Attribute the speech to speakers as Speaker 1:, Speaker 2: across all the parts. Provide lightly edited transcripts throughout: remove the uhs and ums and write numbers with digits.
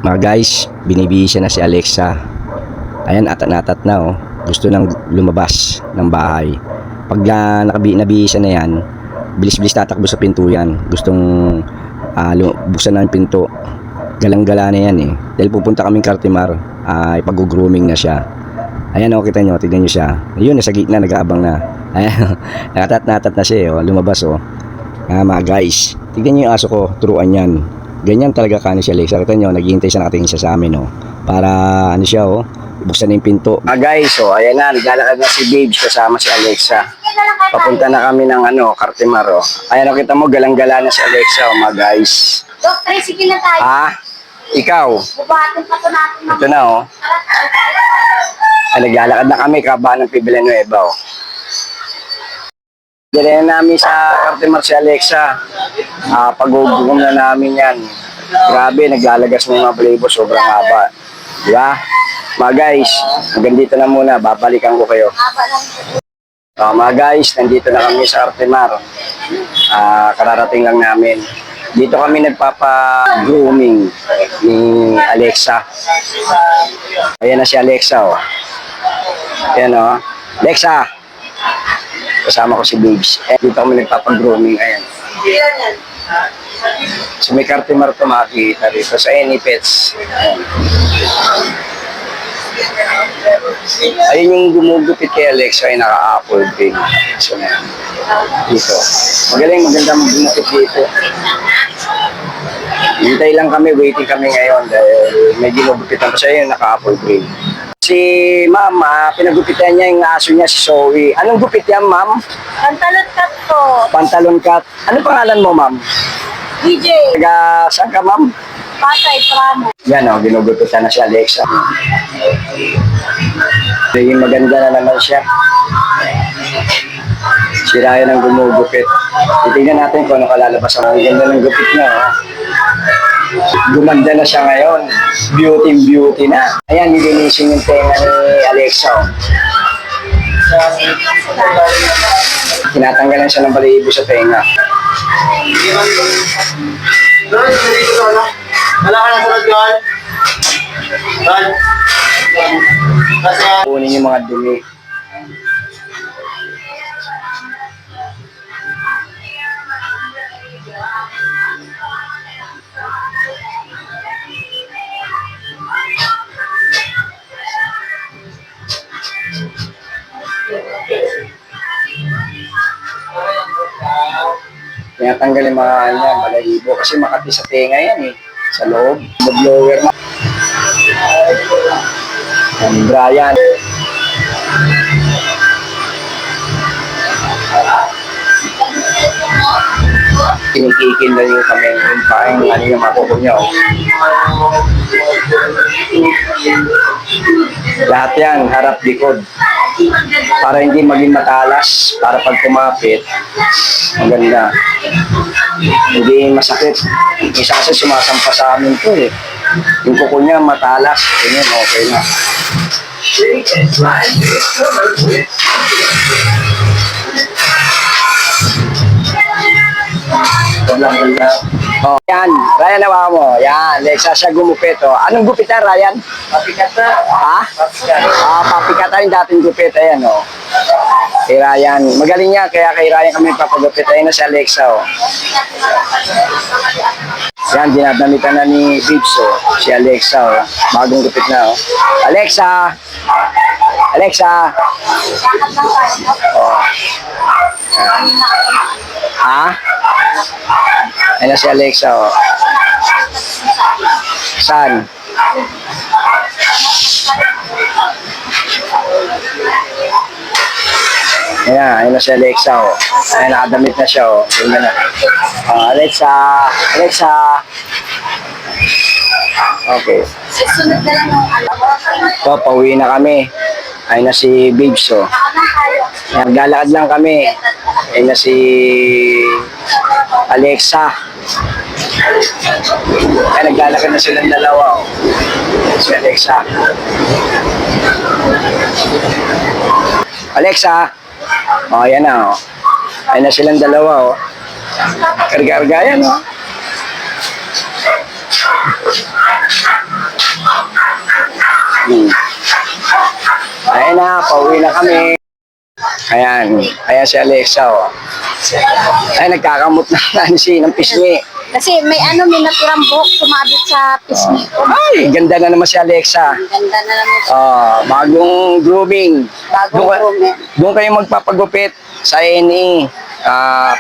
Speaker 1: Mga guys, binibihisa na si Alexa. Ayan, atat na oh. Gusto nang lumabas ng bahay. Pag nabihisa na yan, bilis-bilis tatakbo sa pinto yan. Gustong buksan na yung pinto. Galang-gala na yan eh. Dahil pupunta kaming Cartimar, ipag-grooming na siya. Ayan oh, kita nyo, tignan nyo siya. Ayun, nasa gitna, nag-aabang na. Ayan, nakatat na siya oh, lumabas oh. Mga guys, tignan nyo yung aso ko, turuan yan. Ganyan talaga kani si Alexa. Kita nyo, naghihintay siya, nakatingin siya sa amin oh. Para ano siya oh, buksan na yung pinto. Guys, oh, ayan na, naglalakad na si Babes kasama si Alexa. Papunta na kami ng Cartimar oh. Ayan oh, kita mo, galang-gala na si Alexa oh, mga guys.
Speaker 2: Dok, tricycle na tayo.
Speaker 1: Ikaw?
Speaker 2: Bubuhatin pa ito natin.
Speaker 1: Ito na oh. Ay, naglalakad na kami, kaba ng Villanueva oh. Dili na namin sa Cartimar si Alexa. Pag-ugugom na namin yan. Grabe, naglalagas na yung mga balibo, sobrang haba. Diba? Mga guys, hanggang dito na muna, babalikan ko kayo. Mga guys, nandito na kami sa Cartimar. Kararating lang namin. Dito kami nagpapa-grooming ni Alexa. Ayan na si Alexa oh. Ayan oh. Alexa! Kasama ko si Babes. Dito kami nagpapag-grooming. Ayan. So may Cartimar to makikita rito sa Any Pets. Ayun yung gumugupit kay Alexa ay naka-apple green. So dito. Maganda magumupit dito. Hintay lang kami, waiting kami ngayon dahil may ginugupitan pa siya yung naka-apple green. Si Mama, pinagupitan niya yung aso niya si Zoe. Anong gupit yan, Ma'am?
Speaker 2: Pantalon cut po.
Speaker 1: Pantalon cut. Ano pangalan mo, Ma'am?
Speaker 2: DJ.
Speaker 1: Taga saan ka, Ma'am?
Speaker 2: Pasay, Pramo.
Speaker 1: Yan o, ginugupitan na si Alexa. Naging maganda na naman siya. Si Ryan ang gumugupit. Titignan natin kung ano kalalabas ang ganda ng gupit niya. Oh. Gumanda na siya ngayon. Beauty na. Ayan, nilinisin yung tenga ni Alexa. Oh. Tinatanggalan siya ng balahibo sa tenga.
Speaker 3: Wala ka na sunod yun?
Speaker 1: Kunin yung mga dumi. Tinatanggal yung mga balahibo kasi makati sa tenga yan eh. Sa loob. The blower na. And Brian. Kinikikin na yung kami yung paing yung makuko niya. Oh. Lahat yan, harap likod. Para hindi maging matalas, para pag kumapit, maganda. Hindi masakit. Isa kasi sumasampa sa amin to eh. Yung kuko niya matalas, ganyan, okay na. Oh, yan, Ryan, nawa mo. Yan, Alexa siya gumupit. Oh. Anong gupit na, Ryan?
Speaker 3: Papikata.
Speaker 1: Ha? Papikata yung dating gupit. Ayan, oh. Kay Ryan. Magaling niya, kaya kay Ryan kami papagupit. Ayan na si Alexa, oh. Yan, dinadamitan na ni Babes, oh. Si Alexa, oh. Bagong gupit na, oh. Alexa! Alexa! Oh. Ha? Ayan na si Alexa, oh. Saan? Ayan na si Alexa, oh. Ayan, nakadamit na siya, oh. Ayan na. Alexa! Alexa! Okay.
Speaker 2: Sunod na lang ng
Speaker 1: So, pauwi na kami. Ayan na si Babes, oh. Ayan, galakad lang kami. Ayan na si Alexa. Ay, naglalakad na silang dalawa, oh. Si Alexa. Alexa. Oh, ayan na, oh. Ayan na silang dalawa, oh. Karga-karga yan, oh. Ayan na, pauwi na kami. Ayan, ayan si Alexa, oh. Ay, nagkakamot na ng pisngi.
Speaker 2: Kasi may natirang buhok sumabit sa pisngi ko.
Speaker 1: Ay, ganda na naman si Alexa.
Speaker 2: Ang ganda na naman siya.
Speaker 1: Bagong grooming.
Speaker 2: Bagong
Speaker 1: Doon ka-
Speaker 2: grooming.
Speaker 1: Doon kayo magpapagupit sa NE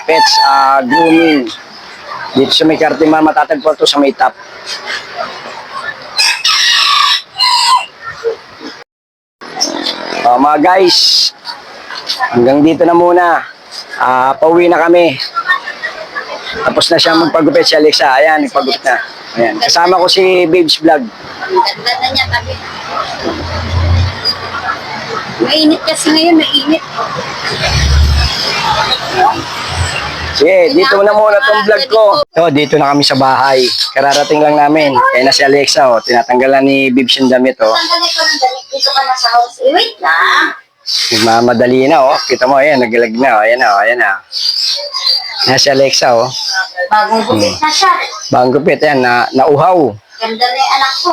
Speaker 1: Pets Grooming. Dito sa may Cartimar, matatagpuan to sa may top. Mga guys, hanggang dito na muna. Pauwi na kami. Tapos na siya magpagupit si Alexa. Ayan, nagpagupit na. Ayan. Kasama ko si Babes Vlog.
Speaker 2: Ang ganda na niya tabi. Mainit kasi ngayon, mainit.
Speaker 1: Sige, dito na muna tong vlog ko. So, dito na kami sa bahay. Kararating lang namin. Kaya na si Alexa, oh. Tinatanggalan ni Babes yung damit, oh.
Speaker 2: Sandali ko ng damit. Dito ka na sa house. Wait lang.
Speaker 1: Nagmamadali na, oh. Kita mo, ayan, naglalag na, oh. Ayan, oh. Ayan, oh. Ayan si Alexa, oh.
Speaker 2: Bagong gupit na siya.
Speaker 1: Bagong gupit, ayan, nauhaw.
Speaker 2: Ganda na yung anak ko.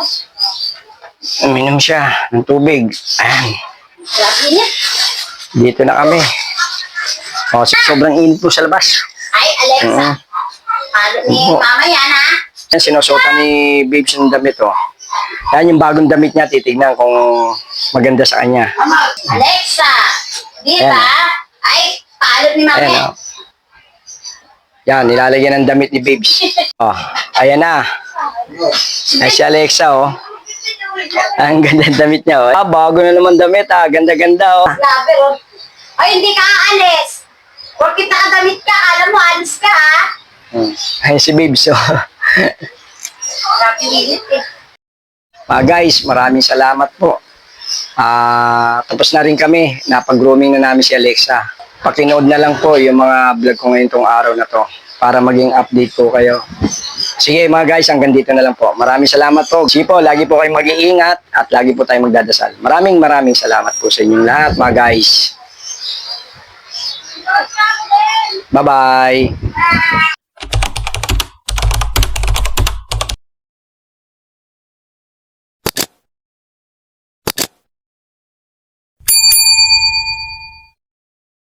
Speaker 1: Uminom siya ng tubig. Ayan.
Speaker 2: Grabe niya.
Speaker 1: Dito na kami. Oh, sobrang init po sa labas.
Speaker 2: Ay, Alexa. Palo ni mama yan, ha?
Speaker 1: Yan, sinusuotan ni Babes yung damit, oh. Yan yung bagong damit niya, titignan kung maganda sa kanya.
Speaker 2: Alexa. Di
Speaker 1: Ayan.
Speaker 2: ba? Ay, palo ni mama
Speaker 1: Ayan,
Speaker 2: yan.
Speaker 1: oh. Yan, nilalagyan ng damit ni Babes. Oh, ayan na. Ay, si Alexa, oh. Ang ganda ng damit niya, oh. Bago na naman damit, ah. Ganda-ganda, oh.
Speaker 2: Grabe, oh. Ay, hindi ka aalis. Porkit nakadamit ka, alam mo, alis ka, ha?
Speaker 1: Ayan si Babes, oh.
Speaker 2: Grabe, lilit, eh.
Speaker 1: Guys, maraming salamat po. Tapos na rin kami. Napag-grooming na namin si Alexa. Pakinood na lang po yung mga vlog ko ngayon tong araw na to para maging update ko kayo. Sige mga guys, hanggang dito na lang po. Maraming salamat po. Sige po, lagi po kayong mag-iingat at lagi po tayong magdadasal. Maraming salamat po sa inyong lahat mga guys. Bye-bye.